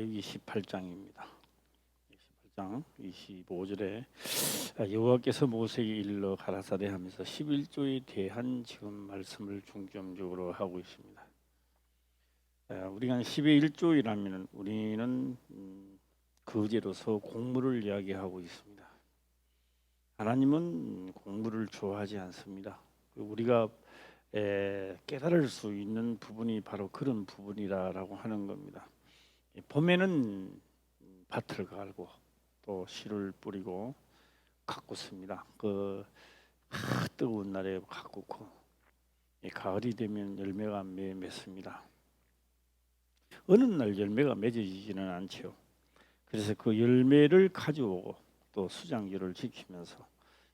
신명기 18장입니다. 18장 25절에 여호와께서 모세에게 일러 가라사대 하면서 11조에 대한 지금 말씀을 중점적으로 하고 있습니다. 우리가 11조이라면 우리는 거제로서 공물을 이야기하고 있습니다. 하나님은 공물을 좋아하지 않습니다. 우리가 깨달을 수 있는 부분이 바로 그런 부분이라고 하는 겁니다. 봄에는 밭을 갈고 또 씨를 뿌리고 가꾸습니다. 뜨거운 날에 가꾸고 가을이 되면 열매가 맺습니다. 어느 날 열매가 맺어지지는 않죠. 그래서 그 열매를 가져오고 또 수장기를 지키면서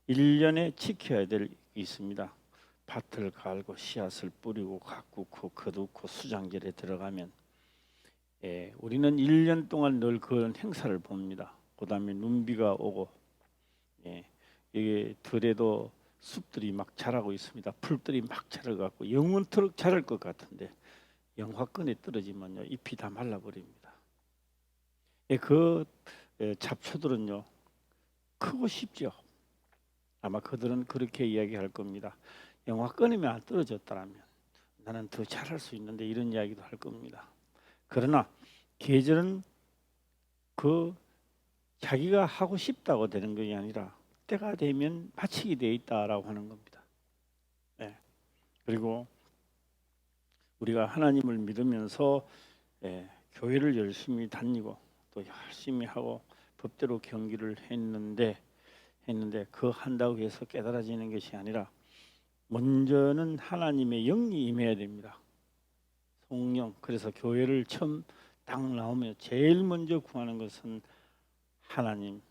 1년에 지켜야 될 게 있습니다. 밭을 갈고 씨앗을 뿌리고 가꾸고 거두고 수장절에 들어가면 우리는 1년 동안 늘 그런 행사를 봅니다. 그 다음에 눈비가 오고 이게 들에도 숲들이 막 자라고 있습니다. 풀들이 막 자라갖고 영원토록 자랄 것 같은데 영화권에 떨어지면요 잎이 다 말라버립니다. 그 잡초들은요 크고 쉽죠. 아마 그들은 그렇게 이야기할 겁니다. 영화권이면 안 떨어졌다면 나는 더 잘할 수 있는데 이런 이야기도 할 겁니다. 그러나 계절은 자기가 하고 싶다고 되는 것이 아니라 때가 되면 마치게 되어 있다라고 하는 겁니다. 그리고 우리가 하나님을 믿으면서 교회를 열심히 다니고 또 열심히 하고 법대로 경기를 했는데 그 한다고 해서 깨달아지는 것이 아니라 먼저는 하나님의 영이 임해야 됩니다. 성령. 그래서 교회를 처음 딱 나오면 제일 먼저 구하는 것은 하나님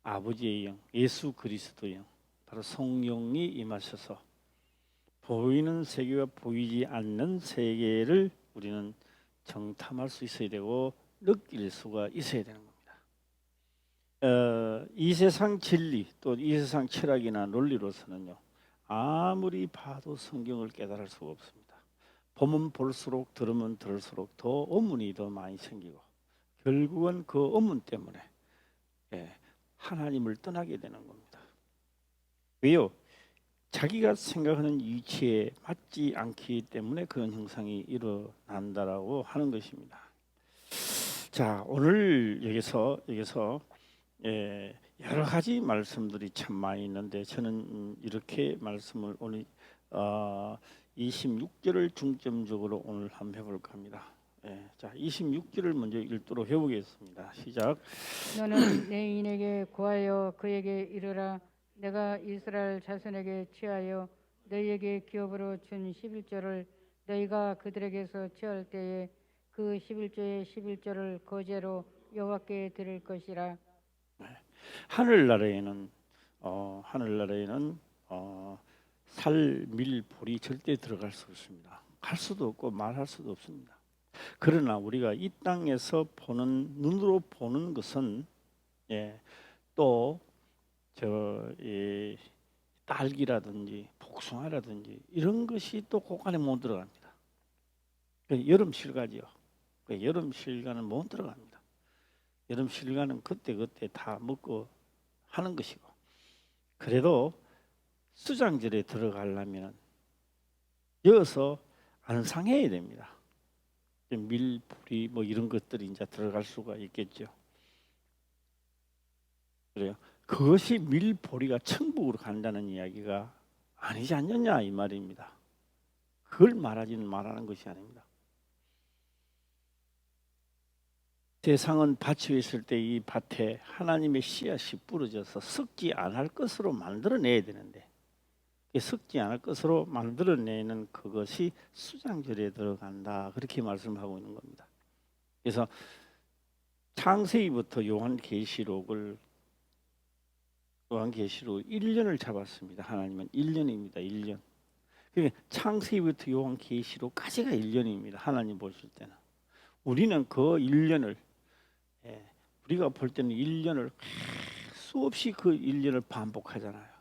아버지의 영, 예수 그리스도의 영, 바로 성령이 임하셔서 보이는 세계와 보이지 않는 세계를 우리는 정탐할 수 있어야 되고 느낄 수가 있어야 되는 겁니다. 이 세상 진리 또 이 세상 철학이나 논리로서는요 아무리 봐도 성경을 깨달을 수가 없습니다. 보면 볼수록 들으면 들을수록 더 의문이 더 많이 생기고 결국은 그 의문 때문에 하나님을 떠나게 되는 겁니다. 왜요? 자기가 생각하는 이치에 맞지 않기 때문에 그런 현상이 일어난다라고 하는 것입니다. 자, 오늘 여기서 여러 가지 말씀들이 참 많이 있는데 저는 이렇게 말씀을 오늘 26절을 중점적으로 오늘 한번 해볼까 합니다. 자, 26절을 먼저 읽도록 해보겠습니다. 시작. 너는 내 인에게 구하여 그에게 이르라. 내가 이스라엘 자손에게 취하여 너희에게 기업으로 준 11조를 너희가 그들에게서 취할 때에 그 11조의 11조를 거제로 여호와께 드릴 것이라. 하늘나라에는 살, 밀, 볼이 절대 들어갈 수 없습니다. 갈 수도 없고 말할 수도 없습니다. 그러나 우리가 이 땅에서 눈으로 보는 것은 또 딸기라든지 복숭아라든지 이런 것이 또 곳간에 못 들어갑니다. 여름 실과지요. 여름 실과는 못 들어갑니다. 여름 실과는 그때 다 먹고 하는 것이고, 그래도 수장절에 들어가려면 여기서 안상해야 됩니다. 밀, 풀이 뭐 이런 것들이 이제 들어갈 수가 있겠죠. 그래요. 그것이 밀, 보리가 천국으로 간다는 이야기가 아니지 않느냐 이 말입니다. 그걸 말하는 것이 아닙니다. 세상은 밭이 있을 때 이 밭에 하나님의 씨앗이 뿌려져서 썩지 않을 것으로 만들어내야 되는데 썩지 않을 것으로 만들어내는 그것이 수장절에 들어간다 그렇게 말씀하고 있는 겁니다. 그래서 창세기부터 요한계시록 1년을 잡았습니다. 하나님은 1년입니다. 1년. 그러니까 창세기부터 요한계시록까지가 1년입니다. 하나님 보실 때는. 우리는 그 1년을 우리가 볼 때는 1년을 수없이 그 1년을 반복하잖아요.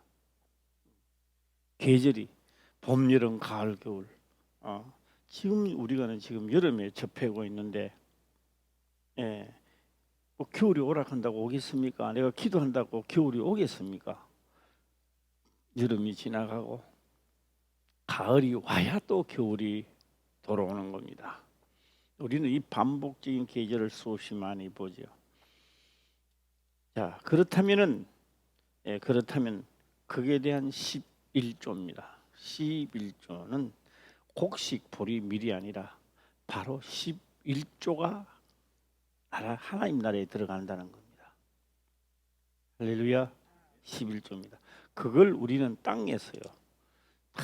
계절이 봄, 여름, 가을, 겨울. 지금 우리가 지금 여름에 접하고 있는데 예, 뭐 겨울이 오락한다고 오겠습니까? 내가 기도한다고 겨울이 오겠습니까? 여름이 지나가고 가을이 와야 또 겨울이 돌아오는 겁니다. 우리는 이 반복적인 계절을 수없이 많이 보죠. 자, 그렇다면 그에 대한 11조입니다. 11조는 곡식 보리밀이 아니라 바로 11조가 하나님 나라에 들어간다는 겁니다. 할렐루야. 11조입니다. 그걸 우리는 땅에서요 다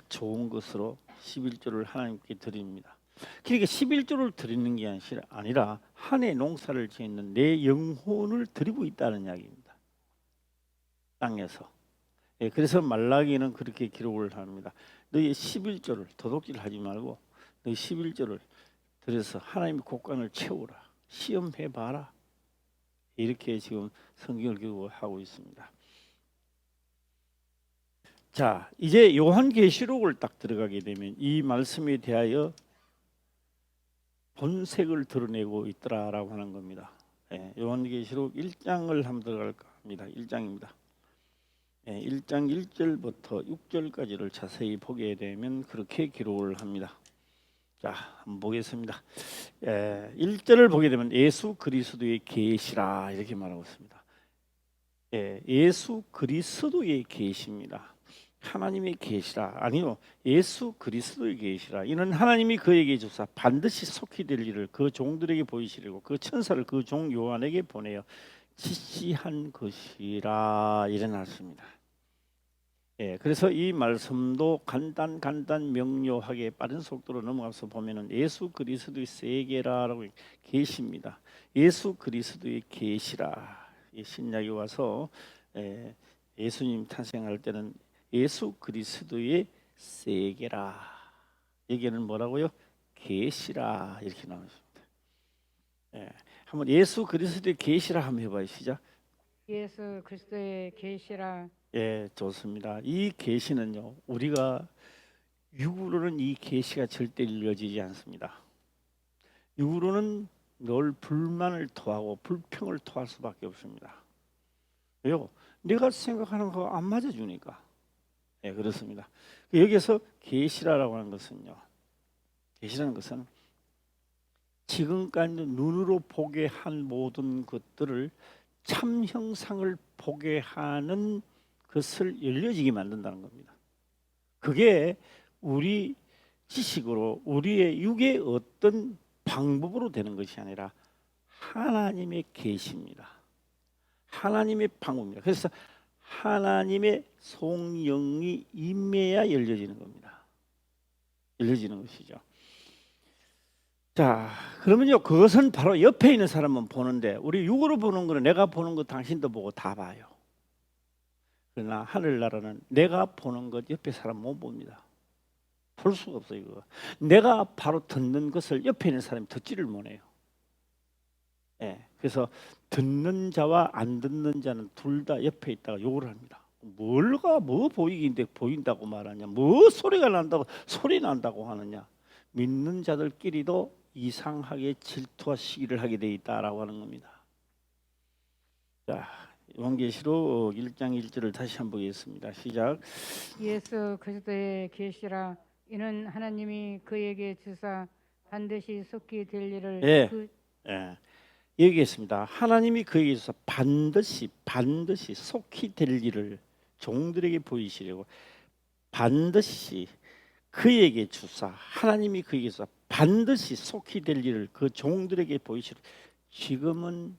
좋은 것으로 11조를 하나님께 드립니다. 그러니까 11조를 드리는 게 아니라 한 해 농사를 짓는 내 영혼을 드리고 있다는 이야기입니다. 땅에서. 예, 그래서 말라기는 그렇게 기록을 합니다. 너희 11조를 도둑질하지 말고 너희 11조를 들여서 하나님의 곳간을 채우라. 시험해 봐라. 이렇게 지금 성경을 기록하고 있습니다. 자, 이제 요한계시록을 딱 들어가게 되면 이 말씀에 대하여 본색을 드러내고 있더라라고 하는 겁니다. 예, 요한계시록 1장을 한번 들어갈까 합니다. 1장입니다. 예, 1장 1절부터 6절까지를 자세히 보게 되면 그렇게 기록을 합니다. 자, 한번 보겠습니다. 1절을 보게 되면 예수 그리스도의 계시라 이렇게 말하고 있습니다. 예수 그리스도의 계시입니다. 하나님의 계시라 아니요 예수 그리스도의 계시라. 이는 하나님이 그에게 주사 반드시 속히 될 일을 그 종들에게 보이시려고 그 천사를 그 종 요한에게 보내어 지시한 것이라 일어났습니다. 그래서 이 말씀도 간단 명료하게 빠른 속도로 넘어가서 보면은 예수 그리스도의 세계라라고 계십니다. 예수 그리스도의 계시라. 이 신약에 와서 예수님 탄생할 때는 예수 그리스도의 세계라. 여기는 뭐라고요? 계시라 이렇게 나오십니다. 한번 예수 그리스도의 계시라 한번 해봐요. 시작. 예수 그리스도의 계시라. 예, 좋습니다. 이 계시는요, 우리가 육으로는 이 계시가 절대 이루어지지 않습니다. 육으로는 늘 불만을 토하고 불평을 토할 수밖에 없습니다. 왜요? 내가 생각하는 거 안 맞아주니까. 예, 그렇습니다. 여기서 계시라라고 하는 것은요, 계시라는 것은 지금까지 눈으로 보게 한 모든 것들을 참 형상을 보게 하는 것을 열려지게 만든다는 겁니다. 그게 우리 지식으로 우리의 육의 어떤 방법으로 되는 것이 아니라 하나님의 계시입니다. 하나님의 방법입니다. 그래서 하나님의 성령이 임해야 열려지는 겁니다. 열려지는 것이죠. 자, 그러면요, 그것은 바로 옆에 있는 사람은 보는데 우리 육으로 보는 거는 내가 보는 거 당신도 보고 다 봐요. 그러나 하늘나라는 내가 보는 것 옆에 사람 못 봅니다. 볼 수가 없어요. 이거. 내가 바로 듣는 것을 옆에 있는 사람이 듣지를 못해요. 그래서 듣는 자와 안 듣는 자는 둘 다 옆에 있다가 욕을 합니다. 뭐 보이긴데 보인다고 말하냐, 뭐 소리가 난다고 소리 난다고 하느냐. 믿는 자들끼리도 이상하게 질투와 시기를 하게 돼 있다라고 하는 겁니다. 자, 요한계시록 1장 1절을 다시 한번 보겠습니다. 시작. 예수 그리스도의 계시라. 이는 하나님이 그에게 주사 반드시 속히 될 일을 여기 있습니다. 하나님이 그에게 주사 반드시 속히 될 일을 종들에게 보이시려고 반드시 그에게 주사 하나님이 그에게 주사 반드시 속히 될 일을 그 종들에게 보이시려고 지금은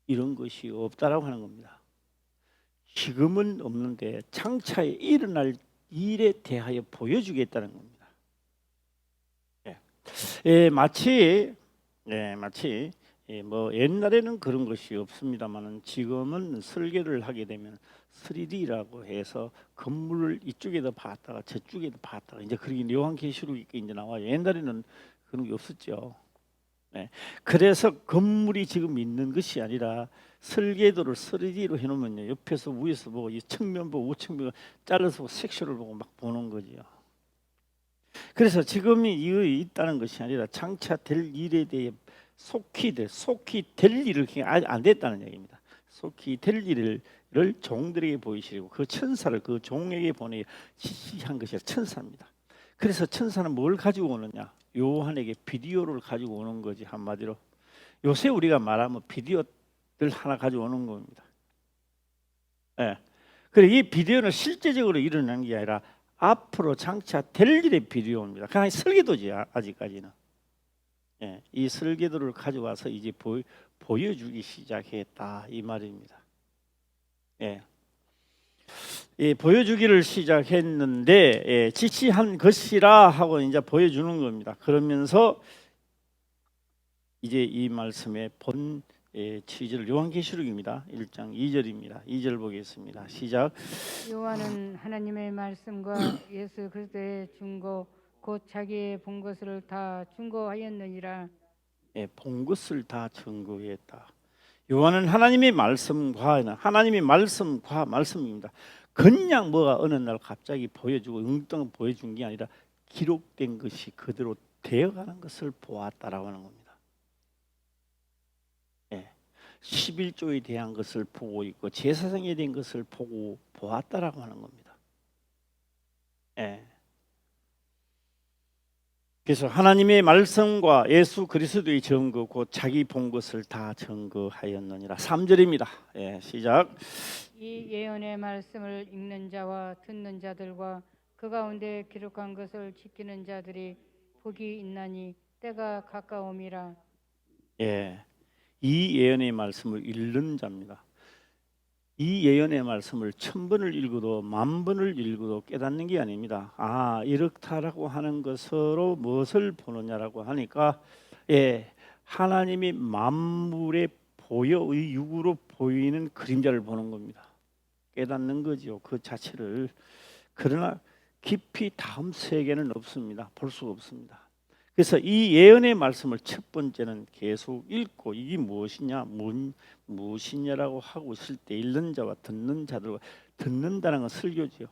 이런 것이 없다라고 하는 겁니다. 지금은 없는데 장차에 일어날 일에 대하여 보여주겠다는 겁니다. 마치 뭐 옛날에는 그런 것이 없습니다만은 지금은 설계를 하게 되면 3D라고 해서 건물을 이쪽에도 봤다가 저쪽에도 봤다가 이제 그게 요한계시록이 이제 나와요. 옛날에는 그런 게 없었죠. 그래서 건물이 지금 있는 것이 아니라 설계도를 3D로 해놓으면요, 옆에서 위에서 보고 이 측면 보고 우측면 잘라서 보고 섹션을 보고 막 보는 거죠. 그래서 지금이 있다는 것이 아니라 장차 될 일에 대해 속히 될 일을 아직 안 됐다는 얘기입니다. 속히 될 일을 종들에게 보이시고 그 천사를 그 종에게 보내 지시한 것이 천사입니다. 그래서 천사는 뭘 가지고 오느냐? 요한에게 비디오를 가지고 오는 거지. 한마디로 요새 우리가 말하면 비디오들 하나 가지고 오는 겁니다. 예. 그래 이 비디오는 실제적으로 일어나는 게 아니라 앞으로 장차 될 일의 비디오입니다. 그냥 설계도지 아직까지는. 예, 이 설계도를 가져와서 이제 보여주기 시작했다 이 말입니다. 예. 예, 보여주기를 시작했는데 지시한 것이라 하고 이제 보여주는 겁니다. 그러면서 이제 이 말씀의 본 취지를 요한계시록입니다. 1장 2절입니다. 2절 보겠습니다. 시작. 요한은 하나님의 말씀과 예수 그리스도의 증거 곧 자기의 본 것을 다 증거하였느니라. 예, 본 것을 다 증거했다. 요한은 하나님의 말씀과 말씀입니다. 그냥 뭐가 어느 날 갑자기 보여주고 응당 보여준 게 아니라 기록된 것이 그대로 되어가는 것을 보았다라고 하는 겁니다. 11조에 대한 것을 보고 있고 제사장에 대한 것을 보고 보았다라고 하는 겁니다. 그래서 하나님의 말씀과 예수 그리스도의 증거 곧 자기 본 것을 다 증거하였느니라. 3절입니다. 시작. 이 예언의 말씀을 읽는 자와 듣는 자들과 그 가운데 기록한 것을 지키는 자들이 복이 있나니 때가 가까움이라. 이 예언의 말씀을 읽는 자입니다. 이 예언의 말씀을 1000번을 읽어도 10,000번을 읽어도 깨닫는 게 아닙니다. 이렇다라고 하는 것으로 무엇을 보느냐라고 하니까 하나님이 만물에 육으로 보이는 그림자를 보는 겁니다. 깨닫는 거죠. 그 자체를. 그러나 깊이 다음 세계는 없습니다. 볼 수가 없습니다. 그래서 이 예언의 말씀을 첫 번째는 계속 읽고 이게 무엇이냐라고 하고 있을 때 읽는 자와 듣는 자들과 듣는다는 건 설교지요.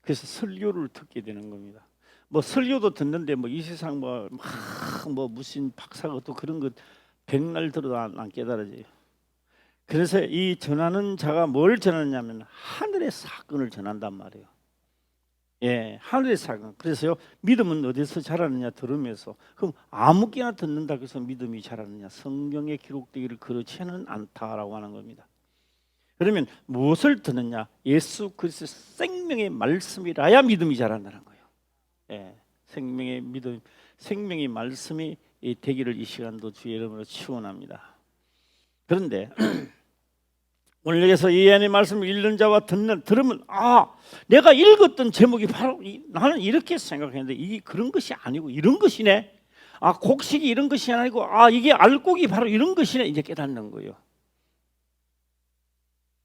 그래서 설교를 듣게 되는 겁니다. 뭐 설교도 듣는데 이 세상 무슨 박사가 또 그런 것 백날 들어도 안 깨달아져요. 그래서 이 전하는 자가 뭘 전하냐면 하늘의 사건을 전한단 말이에요. 하늘의 사건. 그래서요 믿음은 어디서 자라느냐 들으면서. 그럼 아무개나 듣는다고 해서 믿음이 자라느냐? 성경에 기록되기를 그렇지는 않다라고 하는 겁니다. 그러면 무엇을 듣느냐? 예수 그리스도 생명의 말씀이라야 믿음이 자란다는 거예요. 생명의 믿음, 생명의 말씀이 되기를 이 시간도 주의 이름으로 축원합니다. 그런데 오늘 여기서 이 예언의 말씀을 읽는 자와 들으면 내가 읽었던 제목이 바로 나는 이렇게 생각했는데 이게 그런 것이 아니고 이런 것이네. 곡식이 이런 것이 아니고 이게 알곡이 바로 이런 것이네. 이제 깨닫는 거예요.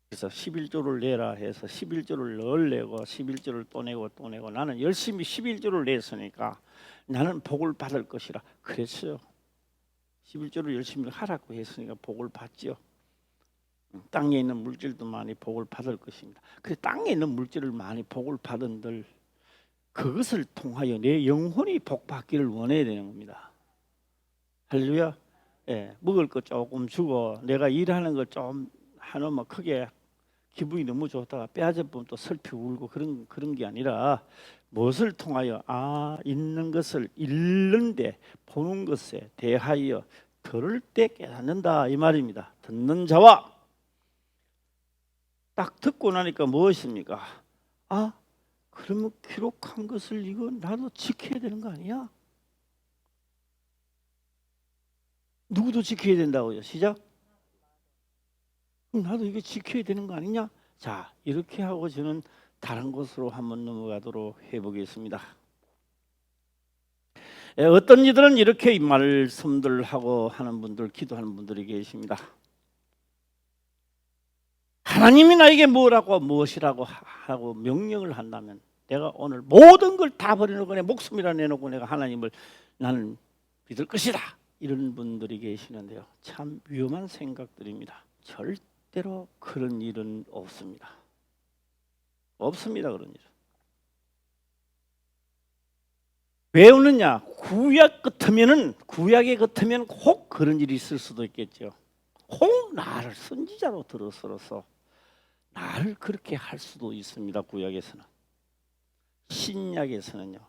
그래서 11조를 내라 해서 11조를 늘 내고 11조를 또 내고 나는 열심히 11조를 냈으니까 나는 복을 받을 것이라 그랬어요. 11조를 열심히 하라고 했으니까 복을 받죠. 땅에 있는 물질도 많이 복을 받을 것입니다. 그래서 땅에 있는 물질을 많이 복을 받은들 그것을 통하여 내 영혼이 복 받기를 원해야 되는 겁니다. 할렐루야. 먹을 거 조금 주고 내가 일하는 거 좀 하나만 크게 기분이 너무 좋다가 빼앗아 보면 또 슬피 울고 그런 게 아니라 무엇을 통하여 있는 것을 읽는데 보는 것에 대하여 들을 때 깨닫는다 이 말입니다. 듣는 자와 딱 듣고 나니까 무엇입니까? 그러면 기록한 것을 이거 나도 지켜야 되는 거 아니야? 누구도 지켜야 된다고요. 시작. 나도 이거 지켜야 되는 거 아니냐? 자, 이렇게 하고 저는 다른 곳으로 한번 넘어가도록 해보겠습니다. 어떤 이들은 이렇게 말씀들 하고 하는 분들, 기도하는 분들이 계십니다. 하나님이 나에게 무엇이라고 하고 명령을 한다면 내가 오늘 모든 걸 다 버려놓고 내 목숨이라 내놓고 내가 하나님을 나는 믿을 것이다. 이런 분들이 계시는데요. 참 위험한 생각들입니다. 절대로 그런 일은 없습니다. 없습니다. 그런 일은. 왜 오느냐? 구약에 같으면 혹 그런 일이 있을 수도 있겠죠. 혹 나를 선지자로 들어서서 나를 그렇게 할 수도 있습니다. 구약에서는. 신약에서는요,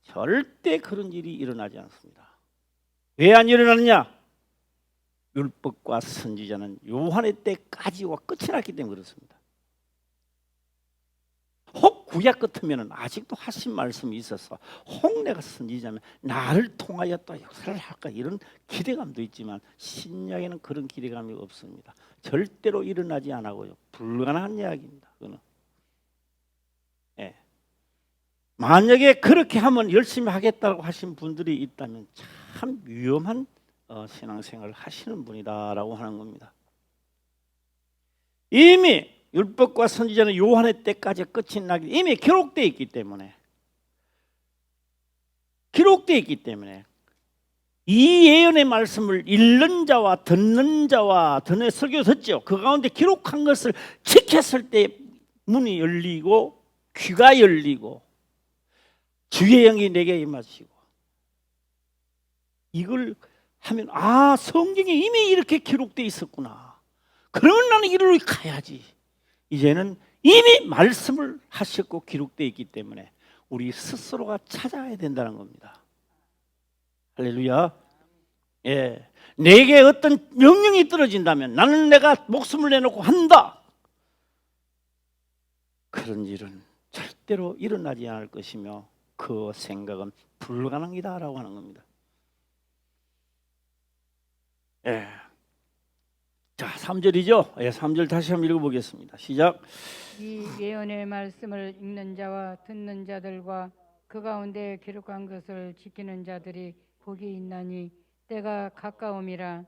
절대 그런 일이 일어나지 않습니다. 왜 안 일어나느냐? 율법과 선지자는 요한의 때까지와 끝이 났기 때문에 그렇습니다. 혹 구약 같으면 아직도 하신 말씀이 있어서 혹 내가 선지자면 나를 통하여 또 역사를 할까 이런 기대감도 있지만 신약에는 그런 기대감이 없습니다. 절대로 일어나지 않고요. 불가능한 이야기입니다. 그거는. 예. 만약에 그렇게 하면 열심히 하겠다고 하신 분들이 있다면 참 위험한 신앙생활을 하시는 분이다라고 하는 겁니다. 이미 율법과 선지자는 요한의 때까지 끝이 나기 이미 기록되어 있기 때문에 이 예언의 말씀을 읽는 자와 듣는 설교 듣죠. 그 가운데 기록한 것을 지켰을 때 문이 열리고 귀가 열리고 주의 영이 내게 임하시고 이걸 하면 성경에 이미 이렇게 기록되어 있었구나. 그러면 나는 이리로 가야지. 이제는 이미 말씀을 하셨고 기록되어 있기 때문에 우리 스스로가 찾아야 된다는 겁니다. 할렐루야. 예. 내게 어떤 명령이 떨어진다면 나는 내가 목숨을 내놓고 한다. 그런 일은 절대로 일어나지 않을 것이며 그 생각은 불가능이다라고 하는 겁니다. 예. 자, 3절이죠. 예, 3절 다시 한번 읽어보겠습니다. 시작. 이 예언의 말씀을 읽는 자와 듣는 자들과 그 가운데 기록한 것을 지키는 자들이 복이 있나니 때가 가까움이라.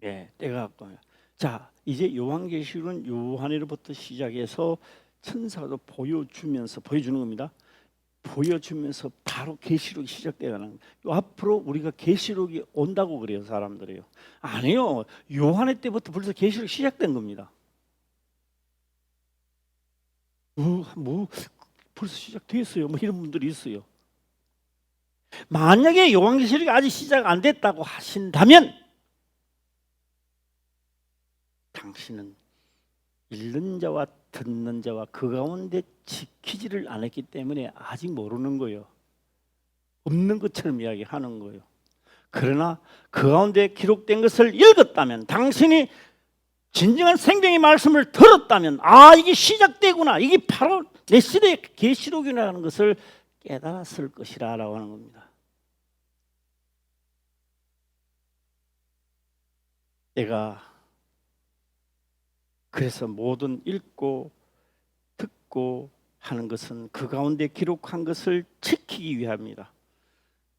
예, 때가 가까워요. 자, 이제 요한계시록은 요한으로부터 시작해서 천사도 보여주는 겁니다. 보여주면서 바로 계시록이 시작되는 거예요. 앞으로 우리가 계시록이 온다고 그래요, 사람들이요. 아니요, 요한의 때부터 벌써 계시록이 시작된 겁니다. 벌써 시작됐어요. 이런 분들이 있어요. 만약에 요한계시록이 아직 시작 안 됐다고 하신다면 당신은 읽는 자와 듣는 자와 그 가운데 지키지를 않았기 때문에 아직 모르는 거예요. 없는 것처럼 이야기하는 거예요. 그러나 그 가운데 기록된 것을 읽었다면, 당신이 진정한 생명의 말씀을 들었다면, 이게 시작되구나, 이게 바로 내 시대의 계시록이라는 것을 깨달았을 것이라고 하는 겁니다. 내가 그래서 모든 읽고 듣고 하는 것은 그 가운데 기록한 것을 지키기 위함이다.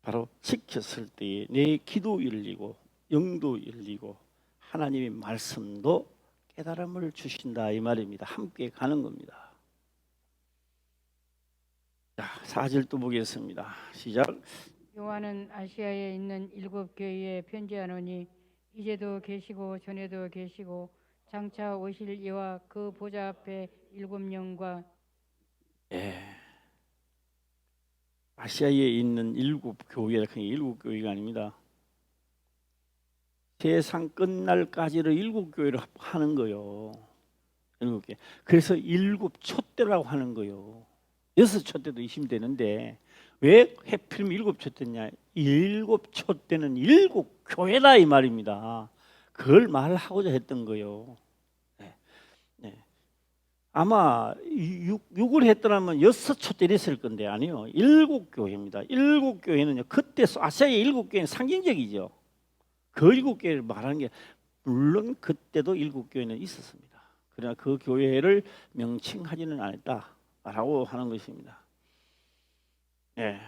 바로 지켰을 때에 내 기도 열리고 영도 열리고 하나님의 말씀도 깨달음을 주신다 이 말입니다. 함께 가는 겁니다. 자, 4절 또 보겠습니다. 시작. 요한은 아시아에 있는 7 교회에 편지하노니 이제도 계시고 전에도 계시고 장차 오실 이와 그 보좌 앞에 7영과 아시아에 있는 7교회라 그 7교회가 아닙니다. 세상 끝날까지를 7교회를 하는 거요. 7개. 그래서 7촛대라고 하는 거요. 6촛대도 있으면 되는데 왜 해필이면 7촛대냐? 7촛대는 7교회다 이 말입니다. 그걸 말하고자 했던 거요. 네. 네. 아마 6을 했더라면 6촛대 됐을 건데 아니요. 7교회입니다. 7교회는요. 그때 아시아의 7교회는 상징적이죠. 그 7교회를 말하는 게 물론 그때도 7교회는 있었습니다. 그러나 그 교회를 명칭하지는 않았다라고 하는 것입니다. 네.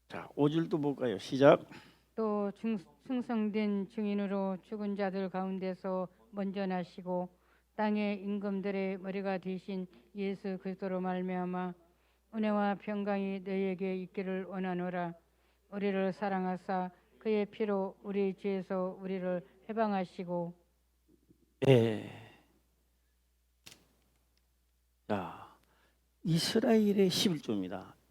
자, 5절도 볼까요? 시작. 또 충성된 증인으로 죽은 자들 가운데서 먼저 나시고 땅의 임금들의 머리가 되신 예수 그리스도로 말미암아 은혜와 평강이 너희에게 있기를 원하노라. 우리를 사랑하사 그의 피로 우리 죄에서 우리를 해방하시고. 자, 이스라엘의 11조입니다.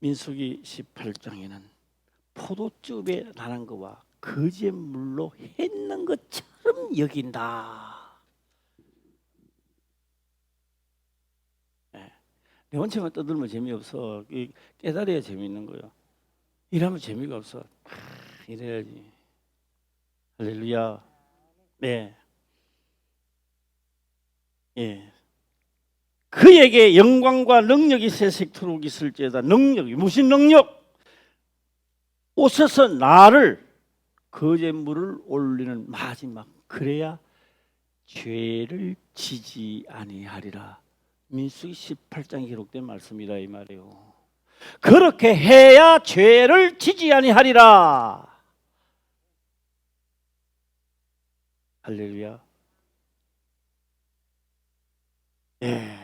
민수기 18장에는 포도즙에 나는 것과 거짓 물로 했는 것처럼 여긴다. 내 혼자만 떠들면 재미없어. 깨달아야 재미있는 거예요. 이러면 재미가 없어. 이래야지. 할렐루야. 네. 예. 그에게 영광과 능력이 세색토록 있을지어다. 능력이 무슨 능력? 오셔서 나를 거제물을 올리는 마지막, 그래야 죄를 지지 아니하리라. 민수기 18장에 기록된 말씀이다 이 말이에요. 그렇게 해야 죄를 지지 아니하리라. 할렐루야. 예.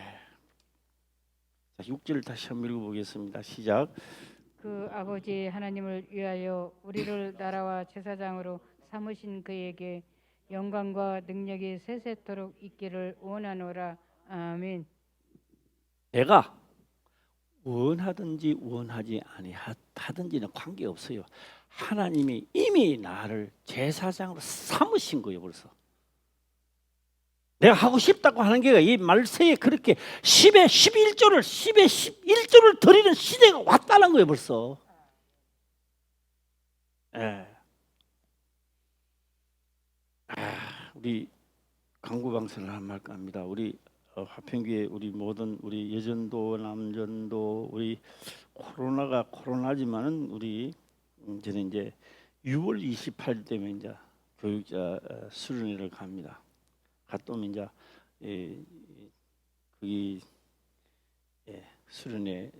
자, 6절 다시 한번 읽어보겠습니다. 시작. 그 아버지 하나님을 위하여 우리를 나라와 제사장으로 삼으신 그에게 영광과 능력이 세세토록 있기를 원하노라. 아멘. 내가 원하든지 원하지 아니하든지는 관계없어요. 하나님이 이미 나를 제사장으로 삼으신 거예요. 벌써 내가 하고 싶다고 하는 게 이 말세에 그렇게 10에 11조를 10에 11조를 드리는 시대가 왔다는 거예요. 벌써. 예. 우리 강구방선을 한 말까 합니다. 우리 화평교회 우리 모든 우리 여전도 남전도 우리 코로나가 코로나지만은 우리 저는 이제 6월 28일 되면 이제 교육자 수련회를 갑니다. 갔다 오면 이제 거기 수련회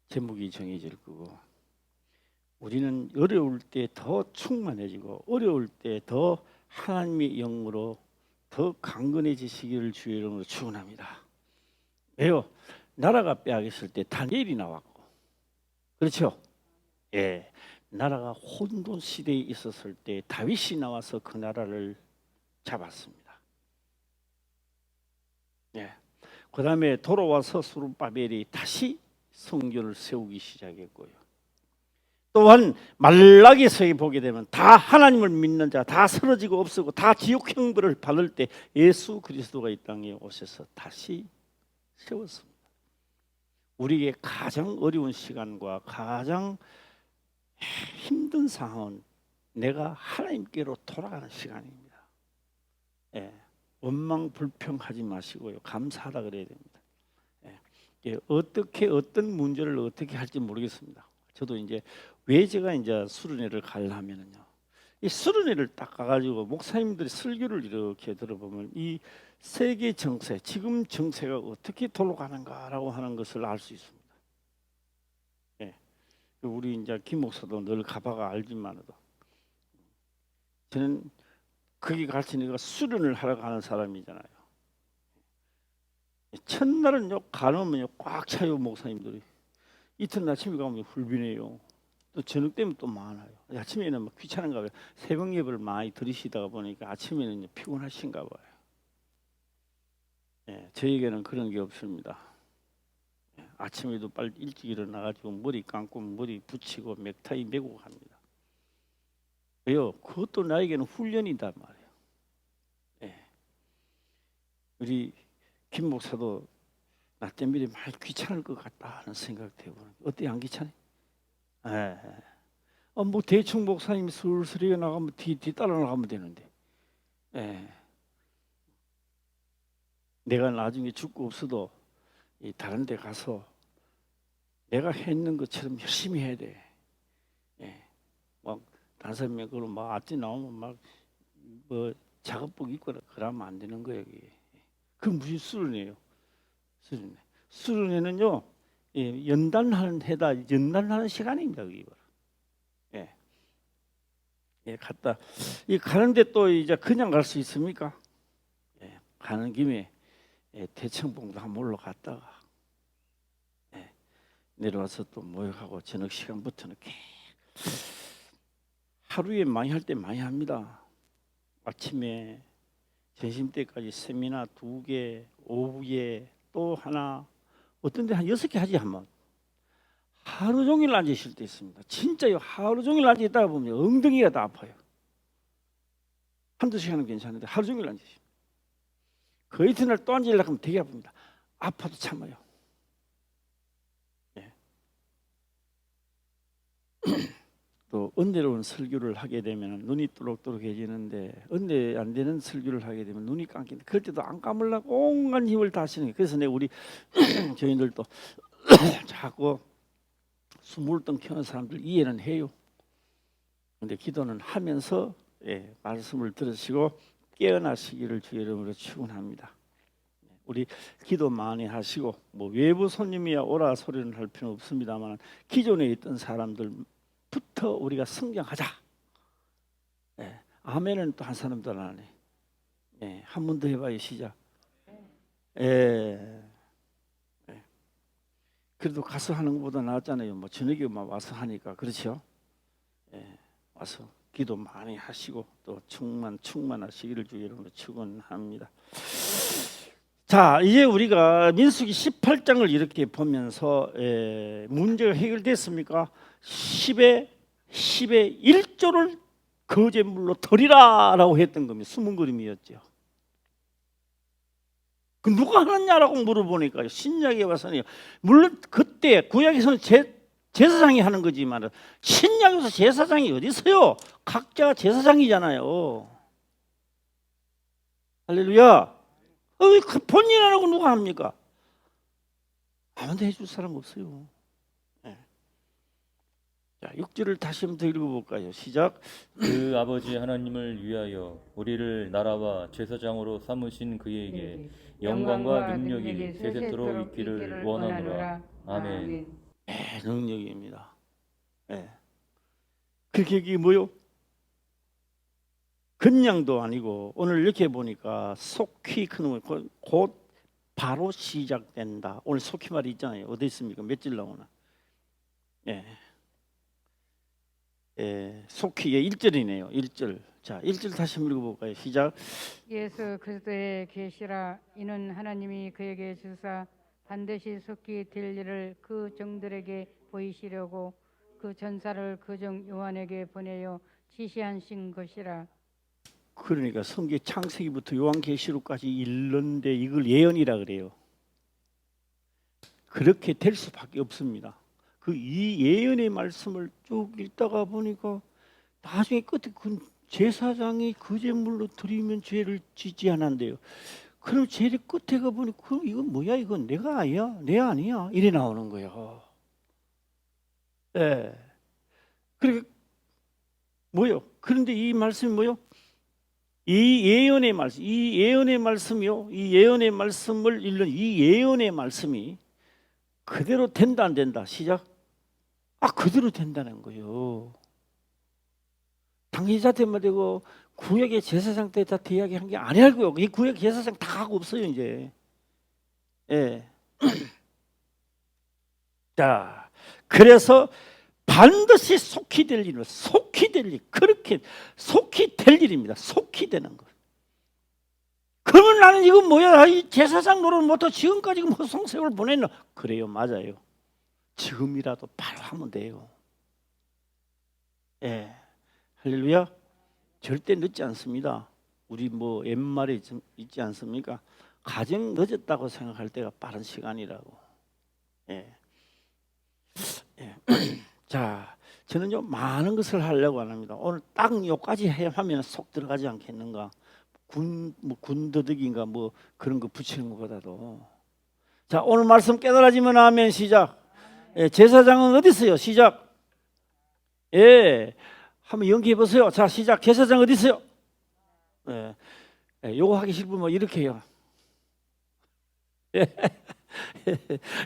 제목이 정해질 거고, 우리는 어려울 때 더 충만해지고 어려울 때 더 하나님의 영으로 더 강건해지시기를 주의 이름으로 축원합니다. 왜요? 나라가 빼앗겼을 때 다니엘이 나왔고, 그렇죠? 예, 나라가 혼돈 시대에 있었을 때 다윗이 나와서 그 나라를 잡았습니다. 예, 그 다음에 돌아와서 스룹바벨이 다시 성전을 세우기 시작했고요. 또한 말라기서에 보게 되면 다 하나님을 믿는 자 다 쓰러지고 없어고 다 지옥 형벌을 받을 때 예수 그리스도가 이 땅에 오셔서 다시 세웠습니다. 우리에게 가장 어려운 시간과 가장 힘든 상황은 내가 하나님께로 돌아가는 시간입니다. 예, 원망 불평하지 마시고요, 감사하라 그래야 됩니다. 예, 어떻게 어떤 문제를 어떻게 할지 모르겠습니다. 저도 이제 왜 제가 이제 수련회를 가려면은요, 이 수련회를 딱 가가지고 목사님들이 설교를 이렇게 들어보면 이 세계 정세, 지금 정세가 어떻게 돌아가는가라고 하는 것을 알 수 있습니다. 예, 우리 이제 김 목사도 늘 가봐가 알지만도 저는 거기 가르치니까 수련을 하러 가는 사람이잖아요. 첫날은요 가면요 꽉 차요 목사님들이. 이튿날 아침에 가면 훌빈해요. 또 저녁 때면 또 많아요. 아침에는 막 귀찮은가 봐요. 새벽 예배를 많이 들으시다가 보니까 아침에는 피곤하신가 봐요. 예, 저에게는 그런 게 없습니다. 예, 아침에도 빨리 일찍 일어나가지고 머리 감고 머리 붙이고 넥타이 메고 갑니다. 왜요? 그것도 나에게는 훈련이단 말이에요. 예. 우리 김 목사도 나 때문에 많이 귀찮을 것 같다 하는 생각 해보는. 어때, 안 귀찮아? 예. 뭐 대충 목사님이 슬슬 나가면 뒤 따라 나가면 되는데. 예. 내가 나중에 죽고 없어도 이 다른 데 가서 내가 했는 것처럼 열심히 해야 돼. 예. 막 다섯 명 그럼 막 앞뒤 나오면 막 뭐 작업복 입고 그러면 안 되는 거예요. 그 무슨 수련회예요? 수련회. 수련회는요, 예, 연단하는 시간입니다. 그게. 예. 예, 갔다. 이 가는데 또 이제 그냥 갈 수 있습니까? 예, 가는 김에 대청봉도 한번 올라갔다가 내려와서 또 모욕하고 저녁 시간부터는 하루에 많이 할 때 많이 합니다. 아침에 점심때까지 세미나 2개, 오후에 또 하나, 어떤 데 한 6개 하지 한번. 하루 종일 앉아 있을 때 있습니다. 진짜요. 하루 종일 앉아 있다가 보면 엉덩이가 다 아파요. 한두 시간은 괜찮은데 하루 종일 앉아 있어요. 그 이튿날 또 앉으려고 하면 되게 아픕니다. 아파도 참아요. 예. 또 은혜로운 설교를 하게 되면 눈이 또록또록해지는데 은혜 안 되는 설교를 하게 되면 눈이 감기는데 그럴 때도 안 감으려고 온갖 힘을 다 쓰는 거예요. 그래서 내가 우리 저희들도 자꾸 스물덩 켜는 사람들 이해는 해요. 근데 기도는 하면서 말씀을 들으시고 깨어나시기를 주의 이름으로 축원합니다. 우리 기도 많이 하시고 뭐 외부 손님이야 오라 소리는 할 필요는 없습니다만 기존에 있던 사람들부터 우리가 성장하자. 아멘은 또 한 사람들 안 해. 한 번 더 해봐요. 시작. 그래도 가서 하는 것보다 낫잖아요. 뭐 저녁에만 와서 하니까 그렇죠. 와서 기도 많이 하시고 또 충만하시기를 주의 이름으로 축원합니다. 자, 이제 우리가 민수기 18장을 이렇게 보면서 문제가 해결됐습니까? 10의 1조를 거제물로 드리라라고 했던 겁니다. 수문그림이었죠. 그 누가 하느냐라고 물어보니까요. 신약에 와서는 물론 그때 구약에서는 제사장이 하는 거지만 신약에서 제사장이 어디 있어요? 각자 제사장이잖아요. 할렐루야. 그 본인 안 하고 누가 합니까? 아무도 해줄 사람 없어요. 자, 6절을 다시 한번 더 읽어볼까요? 시작. 그 아버지 하나님을 위하여 우리를 나라와 제사장으로 삼으신 그에게 영광과 능력이 세세토록 있기를 원하노라. 아멘. 능력입니다. 그렇게 이게 뭐요? 그냥도 아니고 오늘 이렇게 보니까 속히 큰 곧 바로 시작된다. 오늘 속히 말이 있잖아요. 어디 있습니까? 몇 절 나오나? 속히 1절이네요. 1절. 자, 1절 다시 한번 읽어볼까요? 시작. 예수 그리스도의 계시라. 이는 하나님이 그에게 주사 반드시 속히 될 일을 그 종들에게 보이시려고 그 전사를 그 종 요한에게 보내어 지시하신 것이라. 그러니까 성경 창세기부터 요한계시록까지 읽는데 이걸 예언이라 그래요. 그렇게 될 수밖에 없습니다. 그 이 예언의 말씀을 쭉 읽다가 보니까 나중에 끝에 그 제사장이 그 제물로 드리면 죄를 짓지 않는데요. 그럼 제일 끝에 가 보니 그럼 이건 뭐야? 이건 내가 아니야? 내 아니야? 이래 나오는 거예요. 그렇게 뭐요? 그런데 이 말씀이 뭐요? 이 예언의 말씀이요. 이 예언의 말씀을 읽는 이 예언의 말씀이 그대로 된다 안 된다. 시작. 그대로 된다는 거예요. 당신자 때만 되고 구약의 제사장 때 다 이야기한 게 아니라고요. 이 구약 제사장 다 하고 없어요 이제. 자, 그래서 반드시 속히 될 일은 속히 될 일, 그렇게 속히 될 일입니다. 속히 되는 것. 그러면 나는 이건 뭐야? 이 제사장 노릇 못하고 지금까지 허송세월 보냈나? 그래요, 맞아요. 지금이라도 바로 하면 돼요. 할렐루야. 절대 늦지 않습니다. 우리 뭐 옛말에 있지 않습니까? 가정 늦었다고 생각할 때가 빠른 시간이라고. 자, 저는요 많은 것을 하려고 안 합니다. 오늘 딱 요까지 하면 속 들어가지 않겠는가? 군더더기인가 뭐 그런 거 붙이는 것보다도. 자, 오늘 말씀 깨달아지면 아멘. 시작. 제사장은 어디 있어요? 시작. 한번 연기해 보세요. 자, 시작. 제사장 어디 있어요? 요거 하기 싫으면 이렇게 해요.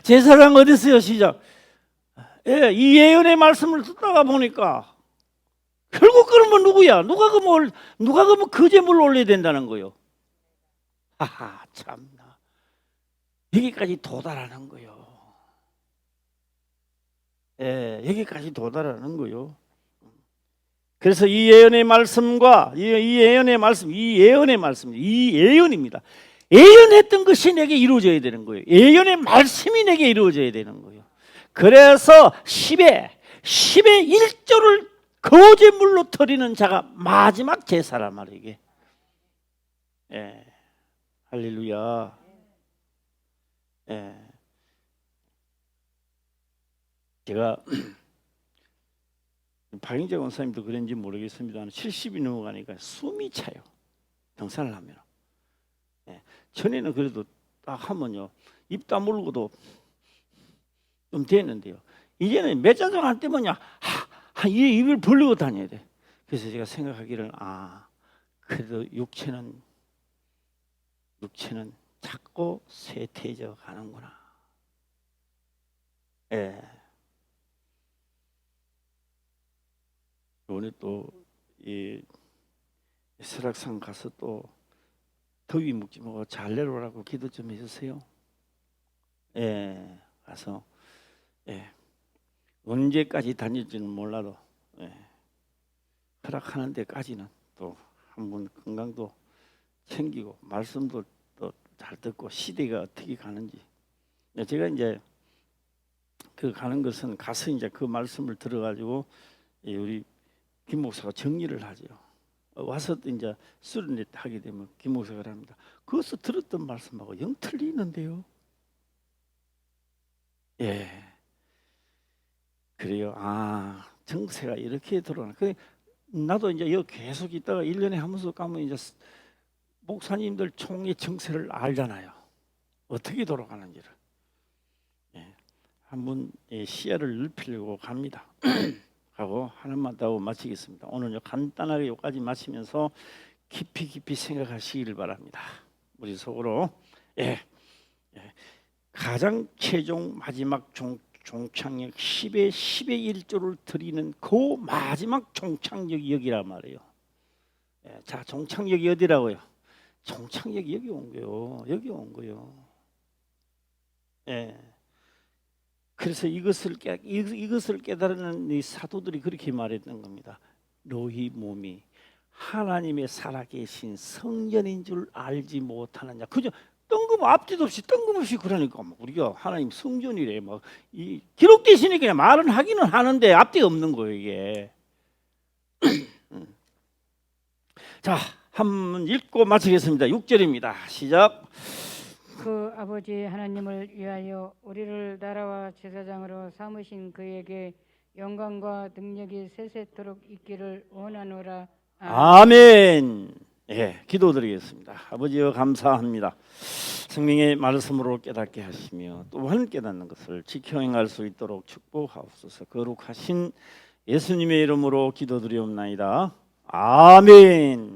제사장 어디 있어요? 시작. 이 예언의 말씀을 듣다가 보니까 결국 그러면 누구야? 누가 그러면 그 제물을 올려야 된다는 거요. 하하, 참나. 여기까지 도달하는 거요. 여기까지 도달하는 거요. 그래서 이 예언의 말씀과 이 예언입니다. 예언했던 것이 내게 이루어져야 되는 거예요. 예언의 말씀이 내게 이루어져야 되는 거예요. 그래서 10의 1조를 거제물로 드리는 자가 마지막 제사란 말이에요. 이게. 예. 할렐루야. 예. 제가 박인재 원사님도 그런지 모르겠습니다. 70이 넘어가니까 숨이 차요. 등산을 하면. 예. 전에는 그래도 딱 하면요 입 다물고도 좀 되는데요. 이제는 몇 잔정 할 때면요 이 입을 벌리고 다녀야 돼. 그래서 제가 생각하기를 그래도 육체는 자꾸 쇠퇴져 가는구나. 예. 오늘 또 이 설악산 가서 또 더위 묵지 말고 잘 내려오라고 기도 좀 해주세요. 예, 가서 언제까지 다닐지는 몰라도 허락하는 데까지는 또 한번 건강도 챙기고 말씀도 또 잘 듣고 시대가 어떻게 가는지 제가 이제 그 가는 것은 가서 이제 그 말씀을 들어가지고 우리 김 목사가 정리를 하죠. 와서 이제 수련회 하게 되면 김 목사가 합니다. 거기서 들었던 말씀하고 영 틀리는데요. 예, 그래요. 정세가 이렇게 들어오나. 나도 이제 여기 계속 있다가 1년에 한 번씩 가면 이제 목사님들 총의 정세를 알잖아요. 어떻게 돌아가는지를. 예, 한번 시야를 넓히려고 갑니다. 하고 하나만 더 마치겠습니다. 오늘 간단하게 여기까지 마치면서 깊이 생각하시기를 바랍니다. 우리 속으로 가장 최종 마지막 종착역 10의 1조를 드리는 그 마지막 종착역이 여기란 말이에요. 자, 종착역이 어디라고요? 종착역이 여기 온 거요. 여기 온 거요. 그래서 이것을 깨달은 이 사도들이 그렇게 말했던 겁니다. 너희 몸이 하나님의 살아계신 성전인 줄 알지 못하느냐. 그저 앞뒤도 없이 뜬금없이 그러니까 우리가 하나님 성전이래 이 기록되시니까 말은 하기는 하는데 앞뒤가 없는 거예요 이게. 자, 한번 읽고 마치겠습니다. 6절입니다. 시작. 그 아버지 하나님을 위하여 우리를 나라와 제사장으로 삼으신 그에게 영광과 능력이 세세토록 있기를 원하노라. 아멘. 기도드리겠습니다. 아버지여 감사합니다. 성령의 말씀으로 깨닫게 하시며 또한 깨닫는 것을 지켜 행할 수 있도록 축복하옵소서. 거룩하신 예수님의 이름으로 기도드리옵나이다. 아멘.